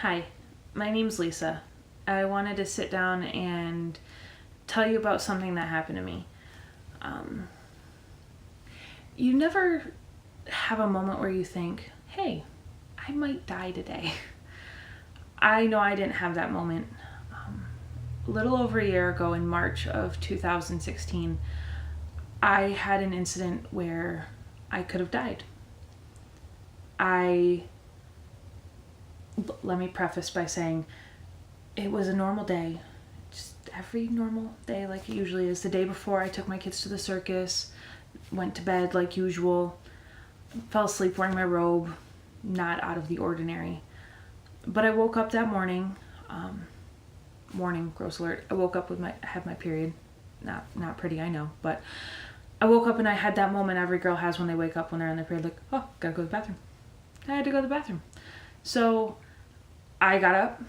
Hi, my name's Lisa. I wanted to sit down and tell you about something that happened to me. You never have a moment where you think, hey, I might die today. I know I didn't have that moment. A little over a year ago in March of 2016, I had an incident where I could have died. Let me preface by saying it was a normal day, just every normal day like it usually is. The day before, I took my kids to the circus, went to bed like usual, fell asleep wearing my robe, not out of the ordinary. But I woke up that morning, gross alert, I woke up I had my period, not pretty, I know, but I woke up and I had that moment every girl has when they wake up when they're in their period, like, oh, gotta go to the bathroom. I had to go to the bathroom. So I got up,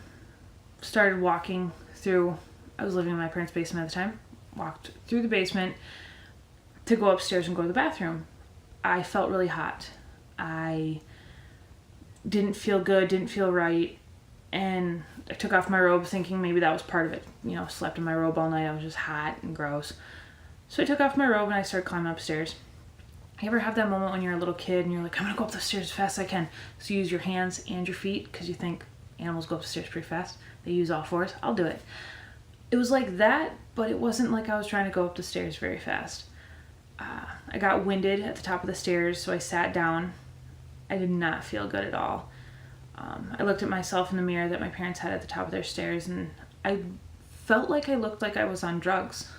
started walking through, I was living in my parents' basement at the time, walked through the basement to go upstairs and go to the bathroom. I felt really hot. I didn't feel good, didn't feel right, and I took off my robe thinking maybe that was part of it. Slept in my robe all night, I was just hot and gross. So I took off my robe and I started climbing upstairs. You ever have that moment when you're a little kid and you're like, I'm gonna go up the stairs as fast as I can? So you use your hands and your feet because you think animals go up the stairs pretty fast. They use all fours. I'll do it. It was like that, but it wasn't like I was trying to go up the stairs very fast. I got winded at the top of the stairs, so I sat down. I did not feel good at all. I looked at myself in the mirror that my parents had at the top of their stairs, and I felt like I looked like I was on drugs.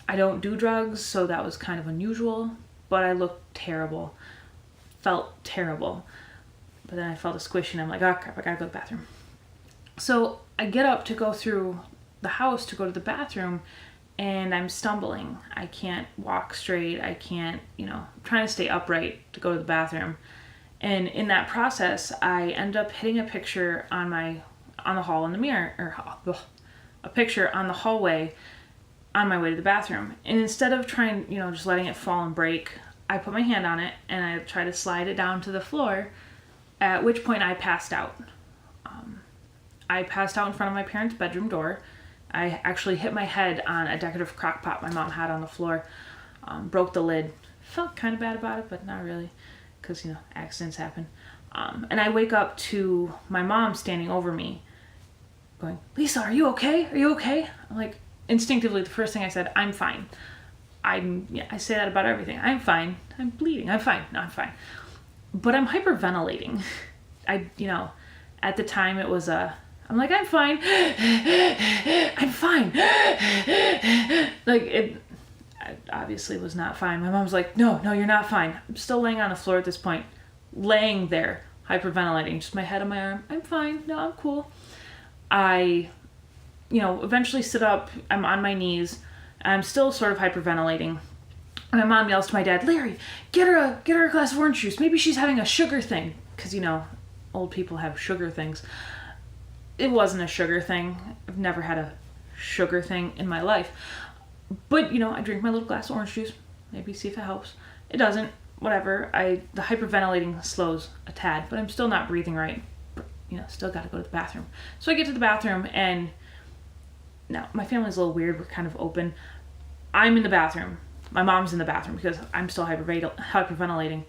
I don't do drugs, so that was kind of unusual, but I looked terrible. Felt terrible. But then I felt a squish and I'm like, oh crap, I gotta go to the bathroom. So I get up to go through the house to go to the bathroom and I'm stumbling. I can't walk straight. I can't, I'm trying to stay upright to go to the bathroom. And in that process, I end up hitting a picture on the hall in the mirror, or a picture on the hallway on my way to the bathroom. And instead of trying, just letting it fall and break, I put my hand on it and I try to slide it down to the floor, at which point I passed out. I passed out in front of my parents' bedroom door. I actually hit my head on a decorative crock pot my mom had on the floor, broke the lid. Felt kind of bad about it, but not really, because, accidents happen. And I wake up to my mom standing over me, going, Lisa, are you okay? Are you okay? I'm like, instinctively, the first thing I said, I'm fine. I say that about everything. I'm fine. I'm bleeding. I'm fine. No, I'm fine. But I'm hyperventilating. At the time it was I'm like, I'm fine. I'm fine. Like, it obviously was not fine. My mom's like, no, you're not fine. I'm still laying on the floor at this point. Laying there, hyperventilating. Just my head on my arm. I'm fine. No, I'm cool. I eventually sit up. I'm on my knees. I'm still sort of hyperventilating. And my mom yells to my dad, Larry, get her a glass of orange juice. Maybe she's having a sugar thing. Because, old people have sugar things. It wasn't a sugar thing. I've never had a sugar thing in my life. But, I drink my little glass of orange juice. Maybe see if it helps. It doesn't. Whatever. The hyperventilating slows a tad. But I'm still not breathing right. Still got to go to the bathroom. So I get to the bathroom and now my family's a little weird. We're kind of open. I'm in the bathroom. My mom's in the bathroom because I'm still hyperventilating.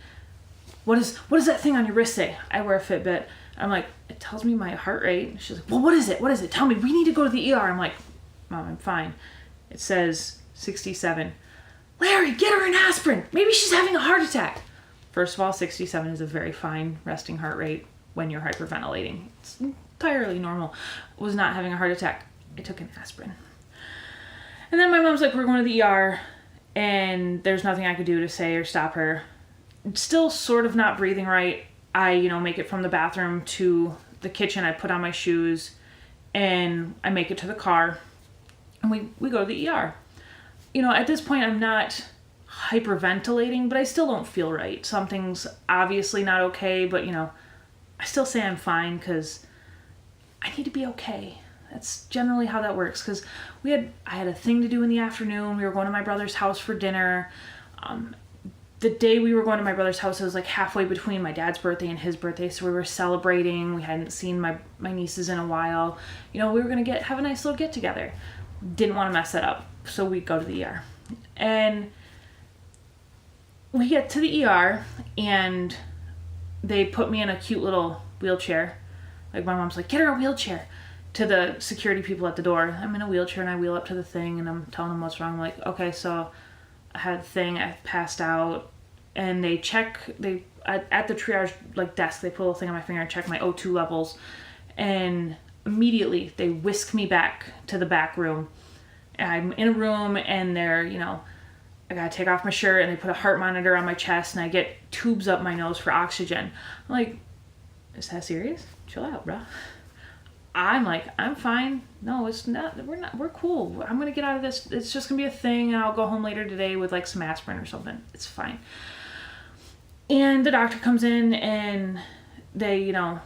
What does that thing on your wrist say? I wear a Fitbit. I'm like, it tells me my heart rate. She's like, well, what is it? What is it? Tell me. We need to go to the ER. I'm like, Mom, I'm fine. It says 67. Larry, get her an aspirin. Maybe she's having a heart attack. First of all, 67 is a very fine resting heart rate when you're hyperventilating. It's entirely normal. Was not having a heart attack. I took an aspirin. And then my mom's like, we're going to the ER, and there's nothing I could do to say or stop her. Still sort of not breathing right. I, make it from the bathroom to the kitchen. I put on my shoes, and I make it to the car, and we go to the ER. At this point, I'm not hyperventilating, but I still don't feel right. Something's obviously not okay, but, I still say I'm fine because I need to be okay. That's generally how that works, because I had a thing to do in the afternoon. We were going to my brother's house for dinner. the day we were going to my brother's house, it was like halfway between my dad's birthday and his birthday. So we were celebrating. We hadn't seen my nieces in a while. We were going to have a nice little get together. Didn't want to mess that up. So we go to the ER. And we get to the ER and they put me in a cute little wheelchair. Like my mom's like, get her a wheelchair. To the security people at the door. I'm in a wheelchair and I wheel up to the thing and I'm telling them what's wrong. I'm like, okay, so I had a thing, I passed out, and they check, at the triage like desk, they put a little thing on my finger and check my O2 levels, and immediately they whisk me back to the back room. I'm in a room and they're, I gotta take off my shirt and they put a heart monitor on my chest and I get tubes up my nose for oxygen. I'm like, is that serious? Chill out, bro. I'm like, I'm fine. No, it's not. We're cool. I'm going to get out of this. It's just going to be a thing. And I'll go home later today with like some aspirin or something. It's fine. And the doctor comes in and they, I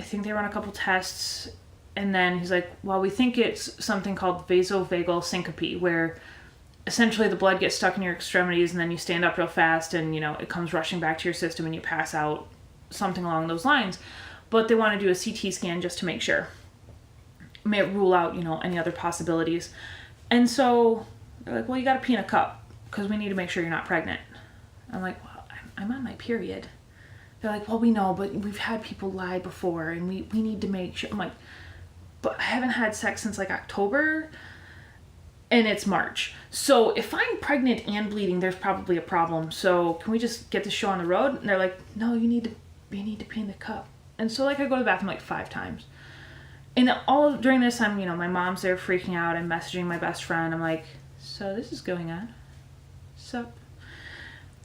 think they run a couple tests. And then he's like, well, we think it's something called vasovagal syncope, where essentially the blood gets stuck in your extremities and then you stand up real fast and, it comes rushing back to your system and you pass out, something along those lines. But they want to do a CT scan just to make sure. May rule out, any other possibilities. And so they're like, well, you got to pee in a cup because we need to make sure you're not pregnant. I'm like, well, I'm on my period. They're like, well, we know, but we've had people lie before and we need to make sure. I'm like, but I haven't had sex since like October and it's March. So if I'm pregnant and bleeding, there's probably a problem. So can we just get the show on the road? And they're like, no, you need to pee in the cup. And so like I go to the bathroom like 5 times. And all during this time, my mom's there freaking out. I'm messaging my best friend. I'm like, so this is going on. Sup?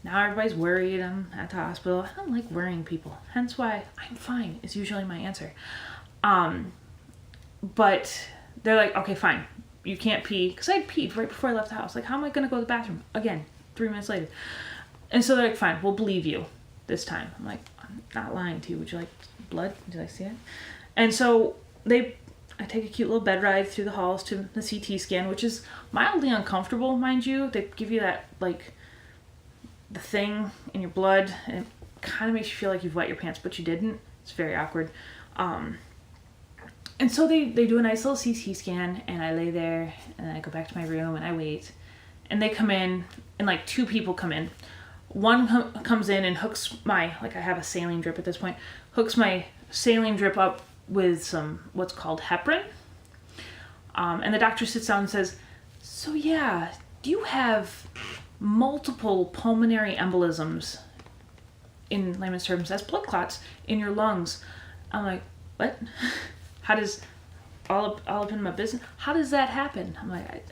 Now everybody's worried. I'm at the hospital. I don't like worrying people. Hence why I'm fine is usually my answer. But they're like, okay, fine. You can't pee. Because I had peed right before I left the house. Like, how am I going to go to the bathroom? Again, 3 minutes later. And so they're like, fine, we'll believe you this time. I'm like, I'm not lying to you. Would you like blood? Did I see it? And so I take a cute little bed ride through the halls to the CT scan, which is mildly uncomfortable, mind you. They give you that, like, the thing in your blood, and it kind of makes you feel like you've wet your pants, but you didn't. It's very awkward. And so they do a nice little CT scan, and I lay there, and I go back to my room, and I wait. And they come in, and, like, 2 people come in. One comes in and hooks I have a saline drip at this point, hooks my saline drip up with some what's called heparin. And the doctor sits down and says, so yeah, do you have multiple pulmonary embolisms, in layman's terms, as blood clots in your lungs? I'm like, what? How does, all up in my business, how does that happen? I'm like,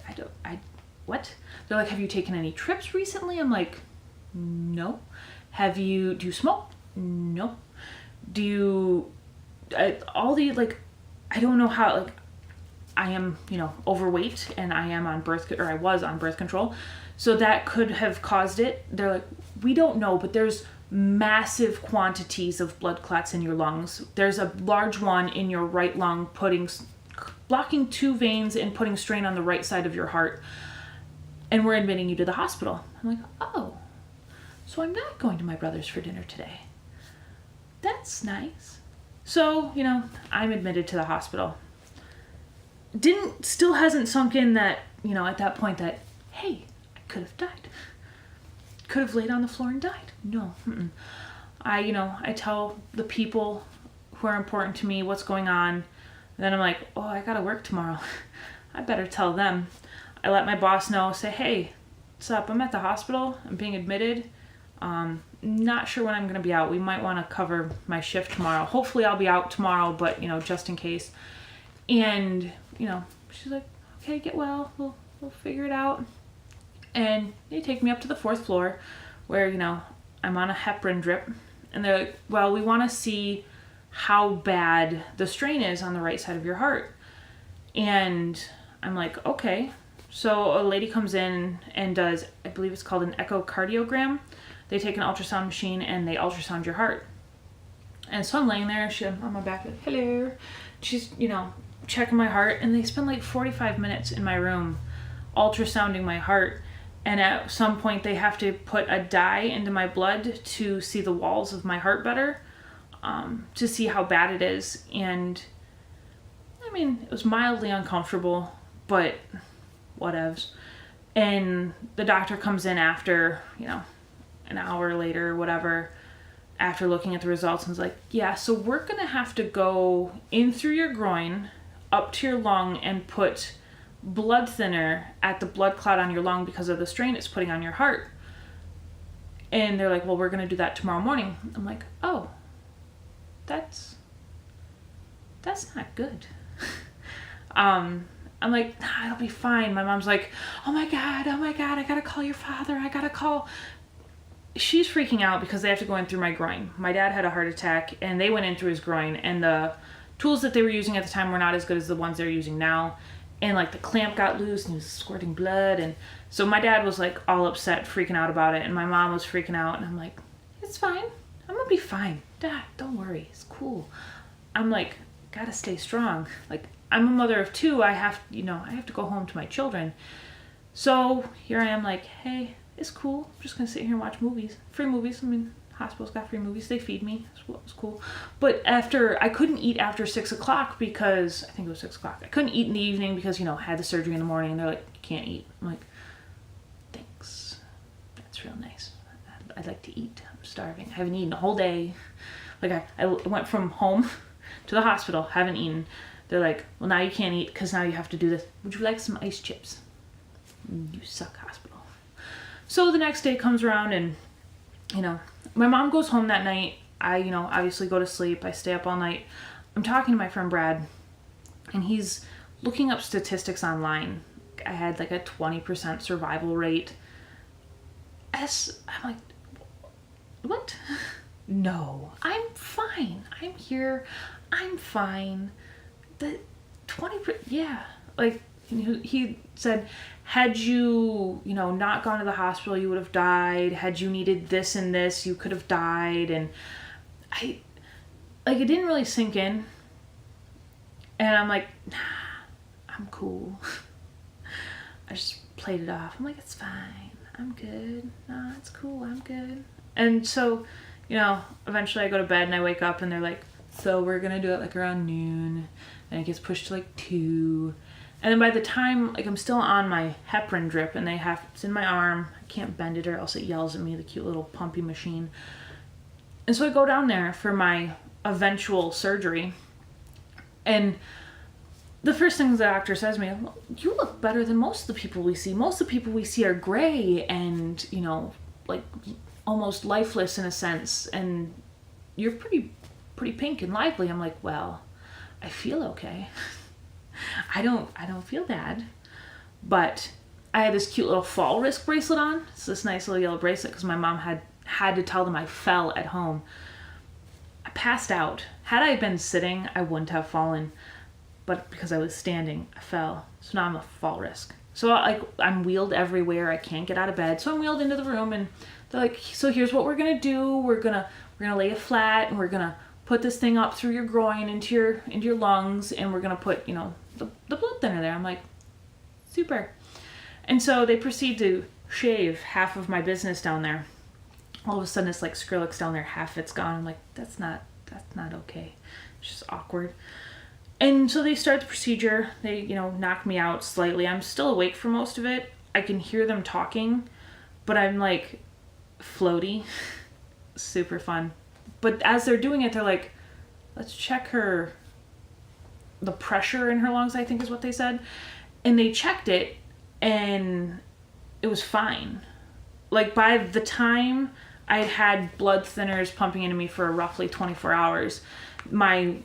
what? They're like, have you taken any trips recently? I'm like, no. Do you smoke? No. I don't know how, I am, overweight and I was on birth control. So that could have caused it. They're like, we don't know, but there's massive quantities of blood clots in your lungs. There's a large one in your right lung blocking 2 veins and putting strain on the right side of your heart. And we're admitting you to the hospital. I'm like, oh, so I'm not going to my brother's for dinner today. That's nice. So, I'm admitted to the hospital. Still hasn't sunk in that, at that point that, hey, I could have died. Could have laid on the floor and died. No. I tell the people who are important to me what's going on. And then I'm like, oh, I gotta work tomorrow. I better tell them. I let my boss know, say, hey, what's up? I'm at the hospital. I'm being admitted. Not sure when I'm going to be out. We might want to cover my shift tomorrow. Hopefully I'll be out tomorrow, but, just in case. And, she's like, okay, get well. We'll figure it out. And they take me up to the 4th floor where, I'm on a heparin drip. And they're like, well, we want to see how bad the strain is on the right side of your heart. And I'm like, okay. So a lady comes in and does, I believe it's called an echocardiogram. They take an ultrasound machine and they ultrasound your heart. And so I'm laying there, she's on my back, like, hello. She's, checking my heart, and they spend like 45 minutes in my room ultrasounding my heart. And at some point they have to put a dye into my blood to see the walls of my heart better, to see how bad it is. And I mean, it was mildly uncomfortable, but whatevs. And the doctor comes in after, an hour later or whatever, after looking at the results, and is like, yeah, so we're going to have to go in through your groin, up to your lung, and put blood thinner at the blood clot on your lung because of the strain it's putting on your heart. And they're like, well, we're going to do that tomorrow morning. I'm like, oh, that's not good. I'm like, nah, it'll be fine. My mom's like, oh my God, I gotta call your father. She's freaking out because they have to go in through my groin. My dad had a heart attack and they went in through his groin, and the tools that they were using at the time were not as good as the ones they're using now. And like the clamp got loose and he was squirting blood. And so my dad was like all upset, freaking out about it. And my mom was freaking out. And I'm like, it's fine. I'm gonna be fine. Dad, don't worry. It's cool. I'm like, gotta stay strong. Like, I'm a mother of two. I have to go home to my children. So here I am like, hey, it's cool. I'm just gonna sit here and watch movies. Free movies. I mean, hospitals got free movies. They feed me. It's cool. But I couldn't eat after 6 o'clock because, I think it was 6 o'clock. I couldn't eat in the evening because, I had the surgery in the morning, and they're like, you can't eat. I'm like, thanks. That's real nice. I'd like to eat. I'm starving. I haven't eaten a whole day. Like, I went from home to the hospital, haven't eaten. They're like, well, now you can't eat because now you have to do this. Would you like some ice chips? You suck, hospital. So the next day comes around, and, my mom goes home that night. I, obviously go to sleep. I stay up all night. I'm talking to my friend Brad, and he's looking up statistics online. I had like a 20% survival rate. I'm like, what? No, I'm fine. I'm here. I'm fine. The 20%, yeah. Like, he said, had you, not gone to the hospital, you would have died. Had you needed this and this, you could have died. And it didn't really sink in. And I'm like, nah, I'm cool. I just played it off. I'm like, it's fine. I'm good. Nah, it's cool. I'm good. And so, eventually I go to bed and I wake up and they're like, so we're going to do it like around noon. And it gets pushed to like 2. And then by the time, I'm still on my heparin drip and it's in my arm. I can't bend it or else it yells at me, the cute little pumpy machine. And so I go down there for my eventual surgery. And the first thing the doctor says to me, well, you look better than most of the people we see. Most of the people we see are gray and, almost lifeless in a sense. And you're pretty pink and lively. I'm like, well, I feel okay. I don't feel bad. But I had this cute little fall risk bracelet on. It's this nice little yellow bracelet because my mom had to tell them I fell at home. I passed out. Had I been sitting, I wouldn't have fallen. But because I was standing, I fell. So now I'm a fall risk. So I'm wheeled everywhere. I can't get out of bed. So I'm wheeled into the room and they're like, so here's what we're going to do. We're going to lay you flat and we're going to put this thing up through your groin into your lungs, and we're going to put, the blood thinner there. I'm like, super. And so they proceed to shave half of my business down there. All of a sudden it's like Skrillex down there, half it's gone. I'm like, that's not okay. It's just awkward. And so they start the procedure. They, knock me out slightly. I'm still awake for most of it. I can hear them talking, but I'm like floaty. Super fun. But as they're doing it, they're like, let's check the pressure in her lungs, I think is what they said. And they checked it and it was fine. Like, by the time I had blood thinners pumping into me for roughly 24 hours, my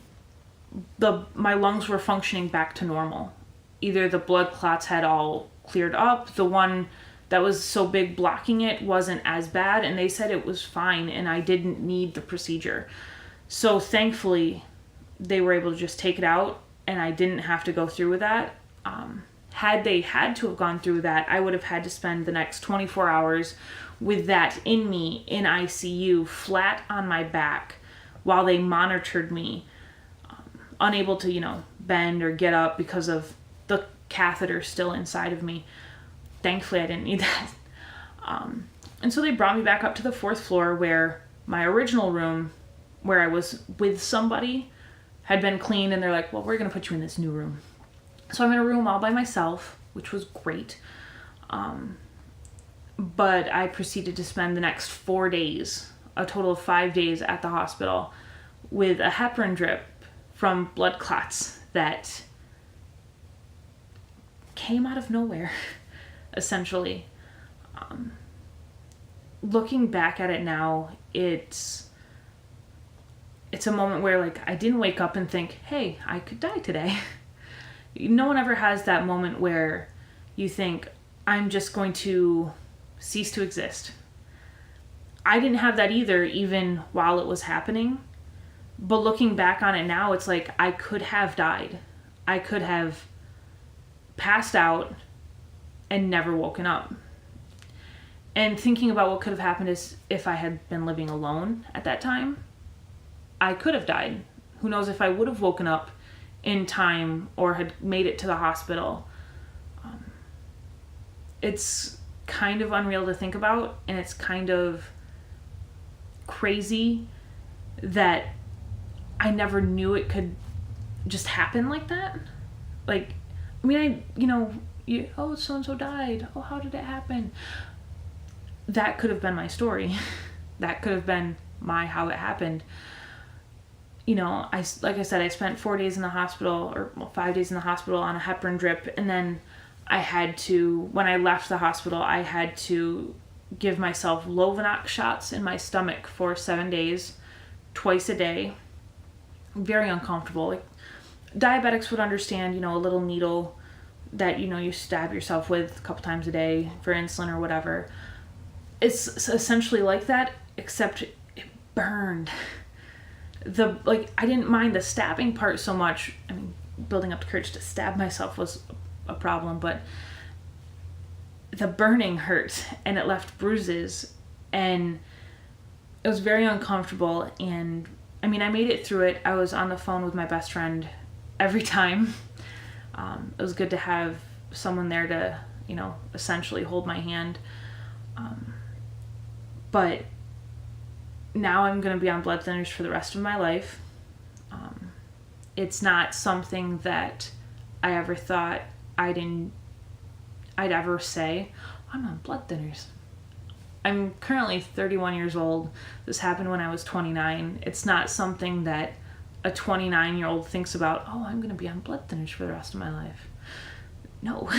lungs were functioning back to normal. Either the blood clots had all cleared up, the one that was so big blocking it wasn't as bad, and they said it was fine and I didn't need the procedure. So thankfully they were able to just take it out and I didn't have to go through with that. Had they had to have gone through that, I would have had to spend the next 24 hours with that in me in ICU, flat on my back, while they monitored me, unable to, bend or get up because of the catheter still inside of me. Thankfully, I didn't need that. And so they brought me back up to the 4th floor where my original room, where I was with somebody, had been cleaned, and they're like, well, we're going to put you in this new room. So I'm in a room all by myself, which was great. But I proceeded to spend the next 4 days, a total of 5 days at the hospital, with a heparin drip from blood clots that came out of nowhere, essentially. Looking back at it now, it's a moment where, like, I didn't wake up and think, hey, I could die today. No one ever has that moment where you think, I'm just going to cease to exist. I didn't have that either, even while it was happening. But looking back on it now, it's like I could have died. I could have passed out and never woken up. And thinking about what could have happened is if I had been living alone at that time, I could have died. Who knows if I would have woken up in time or had made it to the hospital. It's kind of unreal to think about, and it's kind of crazy that I never knew it could just happen like that. Like, I mean, oh, so-and-so died. Oh, how did it happen? That could have been my story. That could have been how it happened. Like I said, I spent 4 days in the hospital, or 5 days in the hospital on a heparin drip, and then when I left the hospital, I had to give myself Lovenox shots in my stomach for 7 days, twice a day. Very uncomfortable. Like, diabetics would understand, a little needle that, you stab yourself with a couple times a day for insulin or whatever. It's essentially like that, except it burned. I didn't mind the stabbing part so much. I mean, building up the courage to stab myself was a problem, but the burning hurt, and it left bruises, and it was very uncomfortable. And I mean, I made it through it. I was on the phone with my best friend every time. It was good to have someone there to, essentially hold my hand. But now I'm going to be on blood thinners for the rest of my life. It's not something that I ever thought I'd ever say, I'm on blood thinners. I'm currently 31 years old. This happened when I was 29. It's not something that a 29-year-old thinks about, oh, I'm going to be on blood thinners for the rest of my life. No.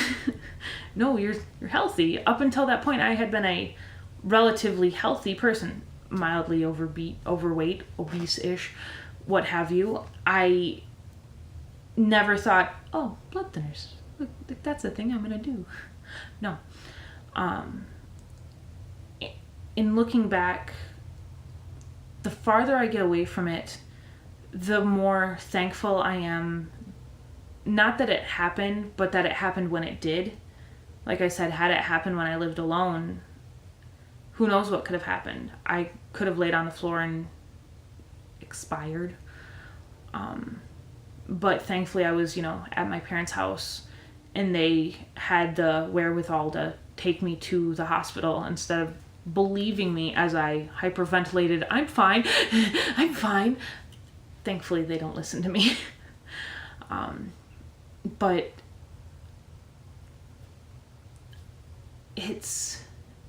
No, you're healthy. Up until that point, I had been a relatively healthy person, mildly overweight, obese-ish, what have you. I never thought, oh, blood thinners. Look, that's a thing I'm going to do. No. In looking back, the farther I get away from it, the more thankful I am. Not that it happened, but that it happened when it did. Like I said, had it happened when I lived alone, who knows what could have happened. I could have laid on the floor and expired. But thankfully I was, at my parents' house, and they had the wherewithal to take me to the hospital instead of believing me as I hyperventilated, I'm fine, I'm fine. Thankfully they don't listen to me. But it's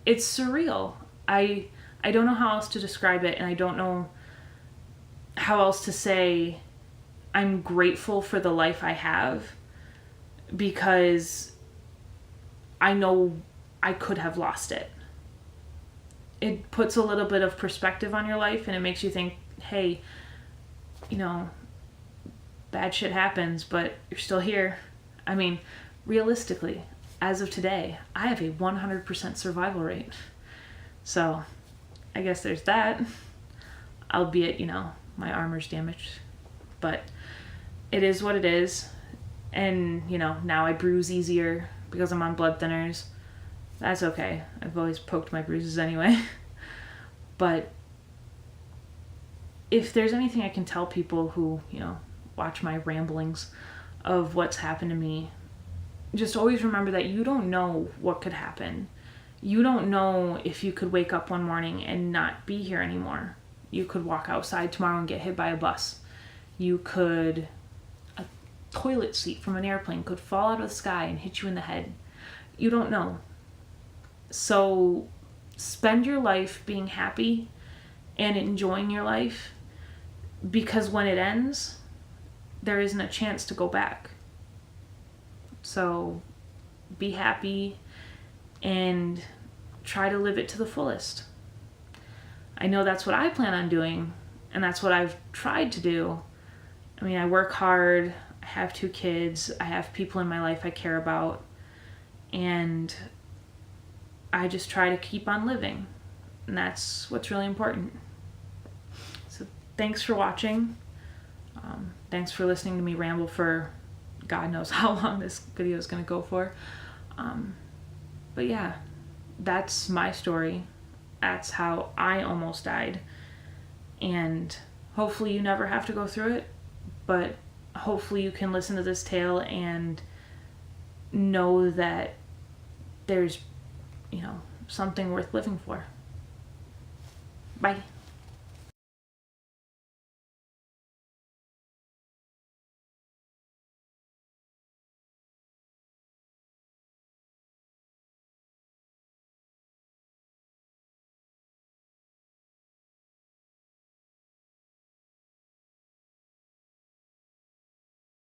surreal. I don't know how else to describe it, and I don't know how else to say I'm grateful for the life I have, because I know I could have lost it. It puts a little bit of perspective on your life, and it makes you think, hey, bad shit happens, but you're still here. I mean, realistically, as of today, I have a 100% survival rate. So, I guess there's that. Albeit, my armor's damaged. But it is what it is. And, now I bruise easier because I'm on blood thinners. That's okay. I've always poked my bruises anyway. But if there's anything I can tell people who, watch my ramblings of what's happened to me, just always remember that you don't know what could happen. You don't know if you could wake up one morning and not be here anymore. You could walk outside tomorrow and get hit by a bus. You could, a toilet seat from an airplane could fall out of the sky and hit you in the head. You don't know. So spend your life being happy and enjoying your life, because when it ends, there isn't a chance to go back. So be happy and try to live it to the fullest. I know that's what I plan on doing, and that's what I've tried to do. I mean, I work hard, I have 2 kids, I have people in my life I care about, and I just try to keep on living, and that's what's really important. So thanks for watching. Thanks for listening to me ramble for God knows how long this video is going to go for. But yeah, that's my story. That's how I almost died. And hopefully you never have to go through it, but hopefully you can listen to this tale and know that there's, something worth living for. Bye.